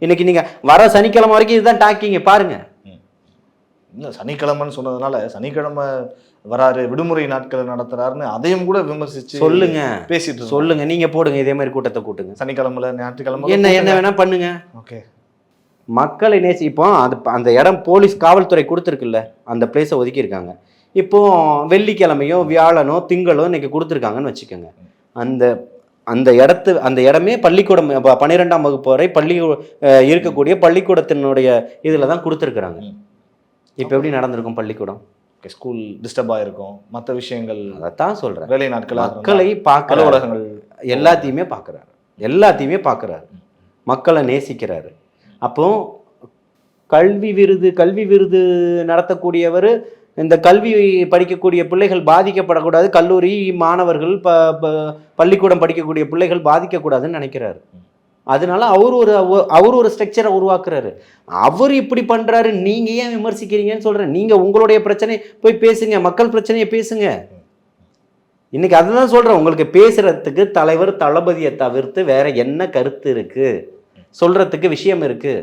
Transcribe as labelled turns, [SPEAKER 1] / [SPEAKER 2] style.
[SPEAKER 1] இன்னைக்கு நீங்க வர சனிக்கிழமை வரைக்கும் இதுதான் டாக்கிங்க பாருங்க.
[SPEAKER 2] இல்லை சனிக்கிழமைன்னு சொன்னதுனால சனிக்கிழமை வராரு, விடுமுறை நாட்கள் நடத்துறாருன்னு அதையும் கூட விமர்சிச்சு
[SPEAKER 1] சொல்லுங்க,
[SPEAKER 2] பேசிட்டு
[SPEAKER 1] சொல்லுங்க. நீங்க போடுங்க இதே மாதிரி கூட்டத்தை கூட்டுங்க.
[SPEAKER 2] சனிக்கிழமை ஞாயிற்றுக்கிழமை
[SPEAKER 1] என்ன வேணா பண்ணுங்க.
[SPEAKER 2] ஓகே.
[SPEAKER 1] மக்களை இப்போ அந்த இடம் போலீஸ் காவல்துறை கொடுத்துருக்குல்ல, அந்த பிளேஸை ஒதுக்கியிருக்காங்க. இப்போ வெள்ளிக்கிழமையோ வியாழனோ திங்களோ இன்னைக்கு கொடுத்துருக்காங்கன்னு வச்சுக்கோங்க. அந்த இடமே பள்ளிக்கூடம் 12ஆம் வகுப்பு வரை இருக்கக்கூடிய பள்ளிக்கூடத்தினுடைய இதில் தான் கொடுத்துருக்குறாங்க. இப்போ எப்படி நடந்திருக்கும் பள்ளிக்கூடம்?
[SPEAKER 2] ஸ்கூல் டிஸ்டர்ப் ஆகிருக்கும், மற்ற விஷயங்கள்.
[SPEAKER 1] அதைத்தான் சொல்கிறேன்.
[SPEAKER 2] வேலை நாட்கள்
[SPEAKER 1] மக்களை பார்க்குற
[SPEAKER 2] அலுவலகங்கள்
[SPEAKER 1] எல்லாத்தையுமே பார்க்குறாரு, மக்களை நேசிக்கிறாரு. அப்போ கல்வி விருது நடத்தக்கூடியவர் இந்த கல்வி படிக்கக்கூடிய பிள்ளைகள் பாதிக்கப்படக்கூடாது, கல்லூரி மாணவர்கள் பள்ளிக்கூடம் படிக்கக்கூடிய பிள்ளைகள் பாதிக்கக்கூடாதுன்னு நினைக்கிறாரு. அதனால அவர் ஒரு ஸ்ட்ரக்சரை உருவாக்குறாரு. அவர் இப்படி பண்றாரு, நீங்க ஏன் விமர்சிக்கிறீங்கன்னு சொல்றேன். நீங்க உங்களுடைய பிரச்சனை போய் பேசுங்க, மக்கள் பிரச்சனையை பேசுங்க. இன்னைக்கு அதுதான் சொல்றேன், உங்களுக்கு பேசுறதுக்கு தலைவர் தளபதியை தவிர்த்து வேற என்ன கருத்து இருக்கு, சொல்றதுக்கு விஷயம் இருக்கு.